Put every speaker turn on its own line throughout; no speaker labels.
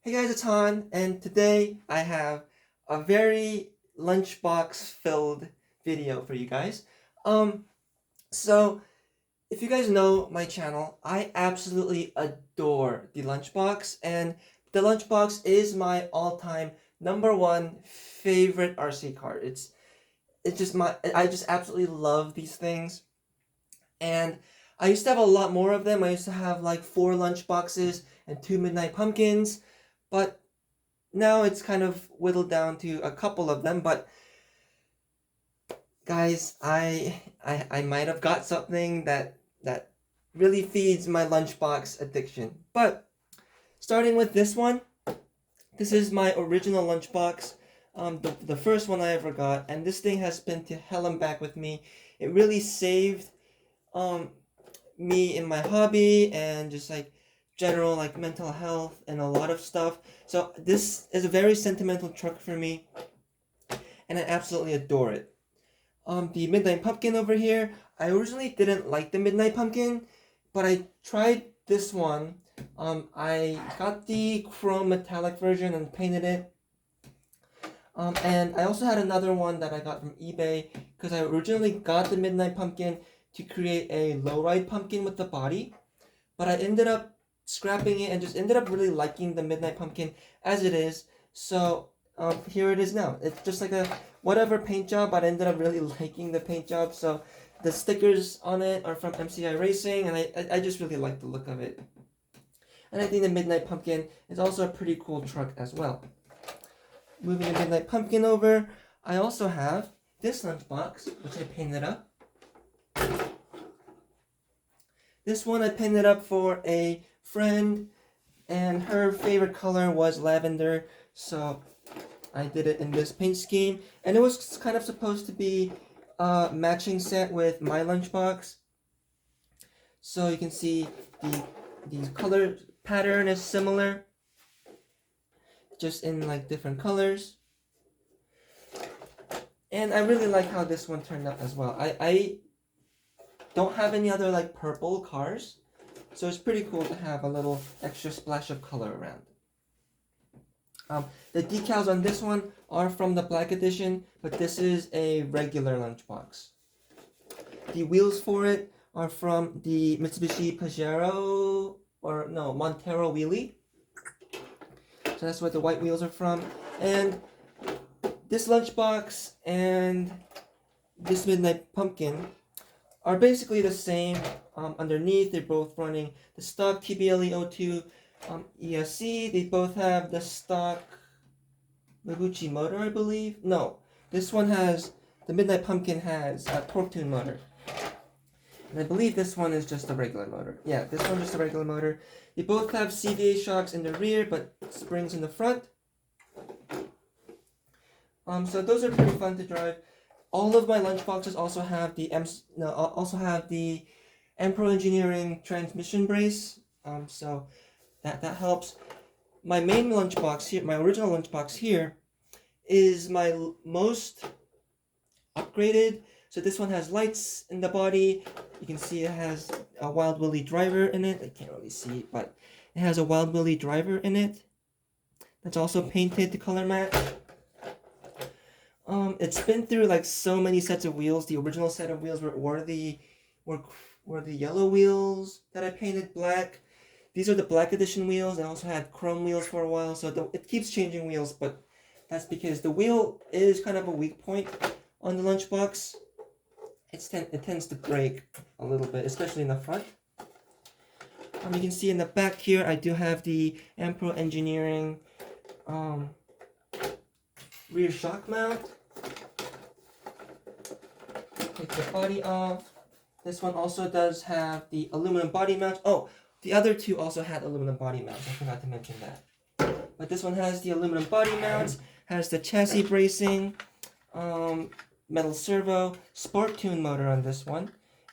Hey guys, it's Han, and today I have a very lunchbox filled video for you guys. Um, so if you guys know my channel, I absolutely adore the lunchbox, and the lunchbox is my all-time number one favorite RC car. It's just I just absolutely love these things, and I used to have a lot more of them. I used to have like 4 lunchboxes and 2 Midnight Pumpkins, but now it's kind of whittled down to a couple of them. But guys, I might have got something that really feeds my lunchbox addiction. But starting with this one, this is my original lunchbox. The first one I ever got, and this thing has been to hell and back with me. It really saved um me in my hobby and just like general like mental health and a lot of stuff. So this is a very sentimental truck for me, and I absolutely adore it. The Midnight Pumpkin over here, I originally didn't like the Midnight Pumpkin, but I tried this one. I got the chrome metallic version and painted it. And I also had another one that I got from eBay because I originally got the Midnight Pumpkin to create a lowride pumpkin with the body, but I ended up scrapping it and just ended up really liking the Midnight Pumpkin as it is. So here it is now. It's just like a whatever paint job, but I ended up really liking the paint job. So the stickers on it are from MCI Racing, and I just really like the look of it. And I think the Midnight Pumpkin is also a pretty cool truck as well. Moving the Midnight Pumpkin over, I also have this lunchbox, which I painted up. This one I painted up for a friend, and her favorite color was lavender, so I did it in this paint scheme. And it was kind of supposed to be a matching set with my lunchbox. So you can see the color pattern is similar, just in like different colors. And I really like how this one turned out as well. I don't have any other like purple cars, so it's pretty cool to have a little extra splash of color around. The decals on this one are from the Black Edition, but this is a regular lunchbox. The wheels for it are from the Mitsubishi Pajero, or no, Montero Wheelie. So that's what the white wheels are from. And this lunchbox and this Midnight Pumpkin are basically the same. Underneath, they're both running the stock TBLE02 ESC. They both have the stock Noguchi motor, I believe. No, this one has, the Midnight Pumpkin has a torque tune motor. And I believe this one is just a regular motor. Yeah, this one's just a regular motor. They both have CVA shocks in the rear, but springs in the front. So those are pretty fun to drive. All of my lunchboxes also have the Empro Engineering transmission brace. So that helps. My main lunchbox here, my original lunchbox here, is my most upgraded. So this one has lights in the body. You can see it has a Wild Willy driver in it. I can't really see it, but it has a Wild Willy driver in it. That's also painted to color match. It's been through like so many sets of wheels. The original set of wheels were the yellow wheels that I painted black. These are the Black Edition wheels. I also had chrome wheels for a while, so it keeps changing wheels, but that's because the wheel is kind of a weak point on the lunchbox. It tends to break a little bit, especially in the front. You can see in the back here, I do have the Empro Engineering rear shock mount. Take the body off. This one also does have the aluminum body mount. Oh, the other two also had aluminum body mounts. I forgot to mention that. But this one has the aluminum body mounts, has the chassis bracing, metal servo, sport tune motor on this one.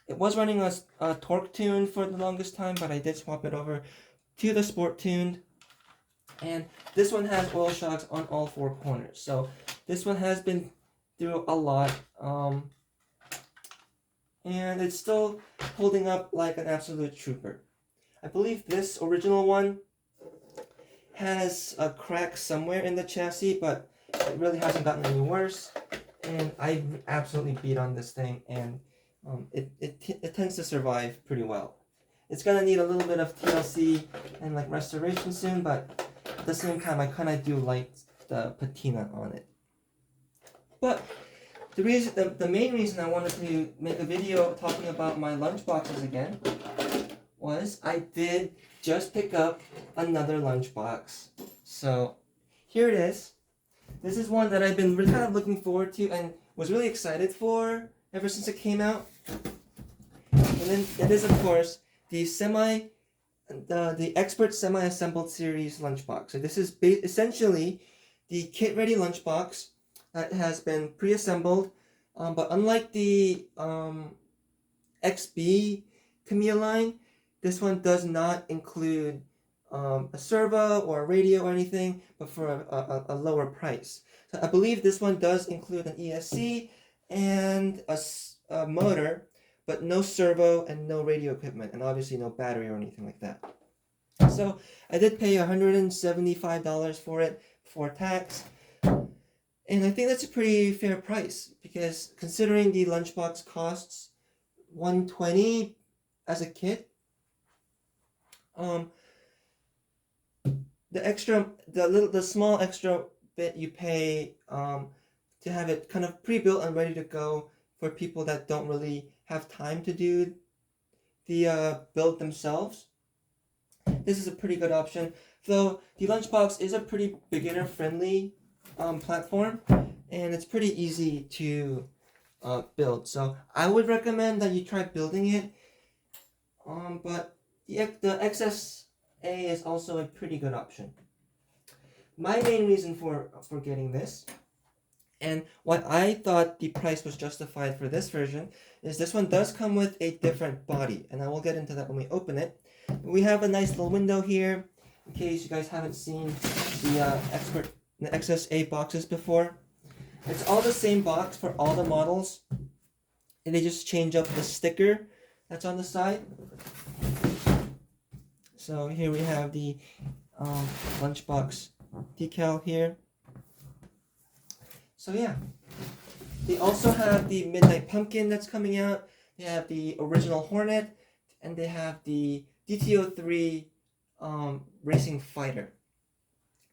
It was running a torque tune for the longest time, but I did swap it over to the sport tuned. And this one has oil shocks on all 4 corners. So this one has been through a lot. And it's still holding up like an absolute trooper. I believe this original one has a crack somewhere in the chassis, but it really hasn't gotten any worse. And I absolutely beat on this thing, and it tends to survive pretty well. It's gonna need a little bit of TLC and like restoration soon, but at the same time, I kind of do like the patina on it. But the main reason I wanted to make a video talking about my lunchboxes again was I did just pick up another lunchbox. So here it is. This is one that I've been really kind of looking forward to and was really excited for ever since it came out. And then it is, of course, the Expert Semi-Assembled Series lunchbox. So this is essentially the kit-ready lunchbox that has been pre-assembled, but unlike the XB Tamiya line, this one does not include a servo or a radio or anything, but for a lower price. So I believe this one does include an ESC and a motor, but no servo and no radio equipment, and obviously no battery or anything like that. So I did pay $175 for it before tax, and I think that's a pretty fair price because considering the lunchbox costs $120 as a kit, the small extra bit you pay to have it kind of pre-built and ready to go for people that don't really have time to do the build themselves. This is a pretty good option. Though the Lunchbox is a pretty beginner-friendly platform, and it's pretty easy to build. So I would recommend that you try building it. But the XSA is also a pretty good option. My main reason for getting this, and what I thought the price was justified for this version, is this one does come with a different body, and I will get into that when we open it. We have a nice little window here, in case you guys haven't seen the XSA boxes before. It's all the same box for all the models, and they just change up the sticker that's on the side. So here we have the Lunchbox decal here. So yeah, they also have the Midnight Pumpkin that's coming out. They have the original Hornet, and they have the DTO3 Racing Fighter,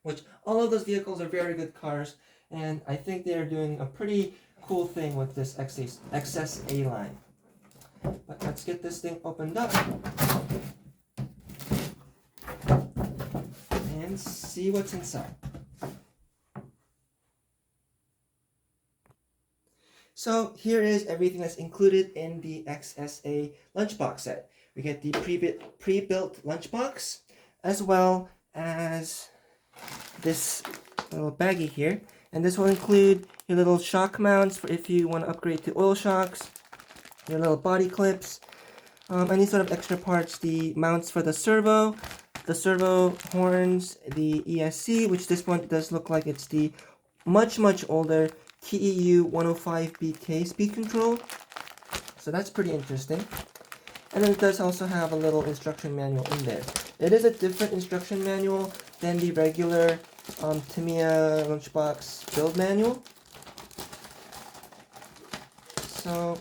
which all of those vehicles are very good cars, and I think they're doing a pretty cool thing with this XSA line. But let's get this thing opened up and see what's inside. So here is everything that's included in the XSA lunchbox set. We get the pre-built lunchbox, as well as this little baggie here. And this will include your little shock mounts for if you want to upgrade to oil shocks, your little body clips, any sort of extra parts, the mounts for the servo horns, the ESC, which this one does look like it's the much older TEU 105BK speed control. So that's pretty interesting. And then it does also have a little instruction manual in there. It is a different instruction manual than the regular Tamiya Lunchbox build manual. So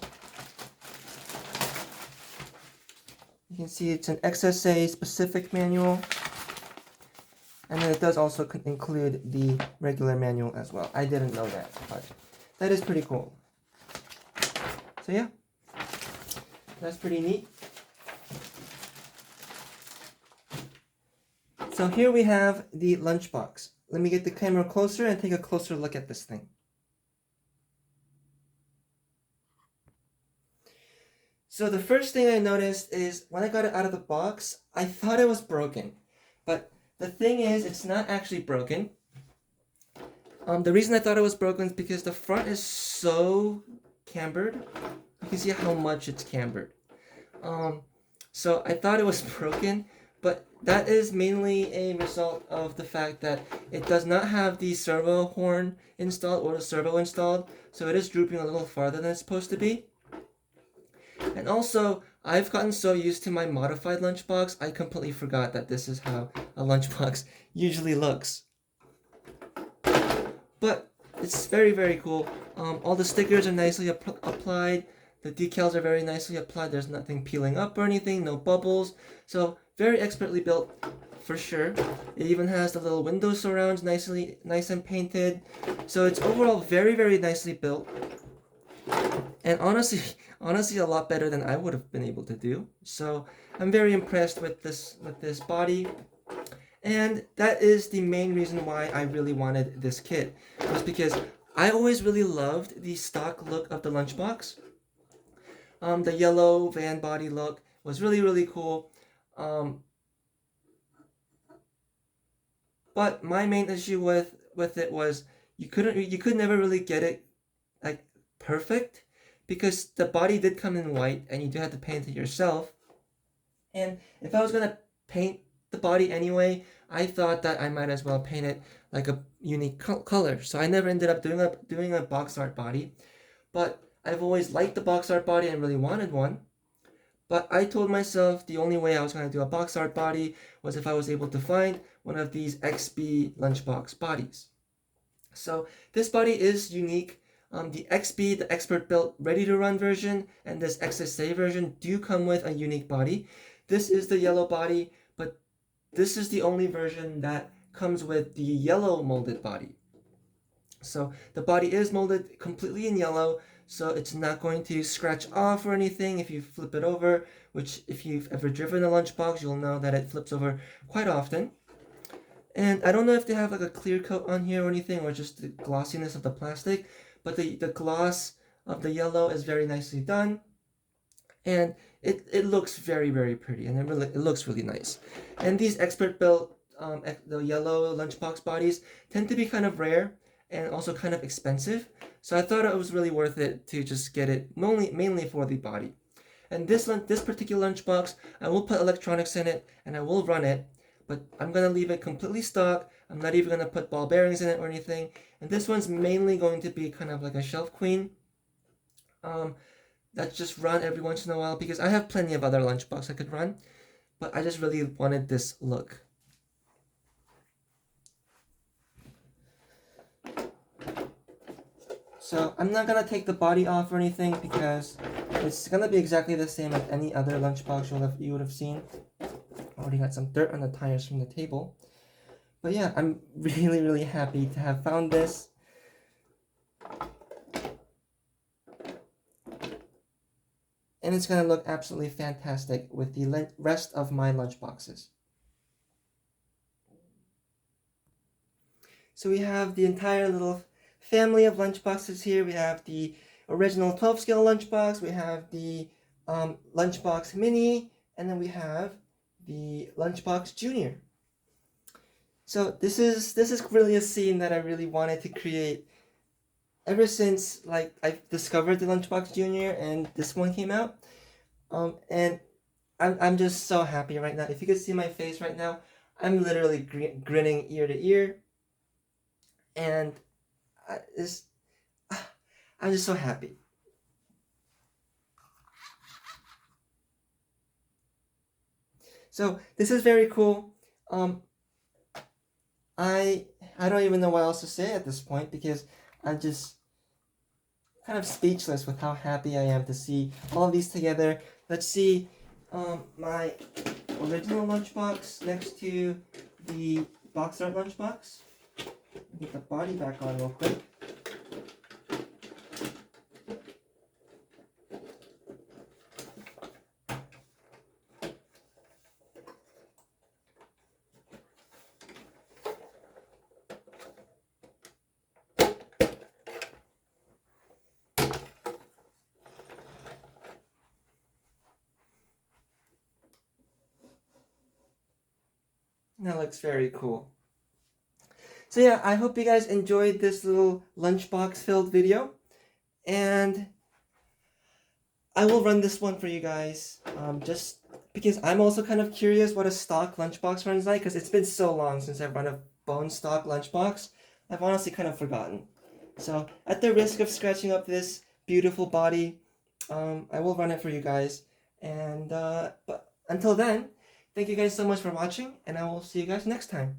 you can see it's an XSA specific manual. And then it does also include the regular manual as well. I didn't know that, but that is pretty cool. So yeah, that's pretty neat. So here we have the lunchbox. Let me get the camera closer and take a closer look at this thing. So the first thing I noticed is when I got it out of the box, I thought it was broken. But the thing is, it's not actually broken. The reason I thought it was broken is because the front is so cambered. You can see how much it's cambered. So I thought it was broken, but that is mainly a result of the fact that it does not have the servo horn installed or the servo installed, so it is drooping a little farther than it's supposed to be. And also, I've gotten so used to my modified lunchbox, I completely forgot that this is how a lunchbox usually looks. But it's very, very cool. All the stickers are nicely applied. The decals are very nicely applied. There's nothing peeling up or anything, no bubbles. So very expertly built for sure. It even has the little window surrounds nice and painted. So it's overall very, very nicely built. And honestly a lot better than I would have been able to do. So I'm very impressed with this body. And that is the main reason why I really wanted this kit, was because I always really loved the stock look of the lunchbox. The yellow van body look was really, really cool. But my main issue with it was you could never really get it like perfect, because the body did come in white and you do have to paint it yourself. And if I was gonna paint the body anyway, I thought that I might as well paint it like a unique color. So I never ended up doing a box art body, but I've always liked the box art body and really wanted one. But I told myself the only way I was going to do a box art body was if I was able to find one of these XB lunchbox bodies. So this body is unique. The XB, the expert built ready to run version, and this XSA version do come with a unique body. This is the yellow body, but this is the only version that comes with the yellow molded body. So the body is molded completely in yellow, so it's not going to scratch off or anything if you flip it over, which if you've ever driven a lunchbox, you'll know that it flips over quite often. And I don't know if they have like a clear coat on here or anything, or just the glossiness of the plastic, but the gloss of the yellow is very nicely done. And it looks very, very pretty, and it looks really nice. And these expert built the yellow lunchbox bodies tend to be kind of rare and also kind of expensive. So I thought it was really worth it to just get it mainly for the body. And this particular lunchbox, I will put electronics in it and I will run it, but I'm gonna leave it completely stock. I'm not even gonna put ball bearings in it or anything. And this one's mainly going to be kind of like a shelf queen. That's just run every once in a while, because I have plenty of other lunchbox I could run, but I just really wanted this look. So I'm not gonna take the body off or anything, because it's gonna be exactly the same as any other lunchbox you would have seen. Already got some dirt on the tires from the table. But yeah, I'm really, really happy to have found this. And it's gonna look absolutely fantastic with the rest of my lunchboxes. So we have the entire little family of lunchboxes here. We have the original 12 scale lunchbox, we have the lunchbox mini, and then we have the lunchbox junior. So this is really a scene that I really wanted to create ever since like I discovered the lunchbox junior and this one came out. And I'm just so happy right now. If you could see my face right now, I'm literally grinning ear to ear. And I'm just so happy. So this is very cool. I don't even know what else to say at this point, because I'm just kind of speechless with how happy I am to see all of these together. Let's see my original lunchbox next to the box art lunchbox. Get the body back on real quick. That looks very cool. So yeah, I hope you guys enjoyed this little lunchbox filled video, and I will run this one for you guys, just because I'm also kind of curious what a stock lunchbox runs like, because it's been so long since I've run a bone stock lunchbox. I've honestly kind of forgotten. So at the risk of scratching up this beautiful body, I will run it for you guys, And but until then, thank you guys so much for watching, and I will see you guys next time.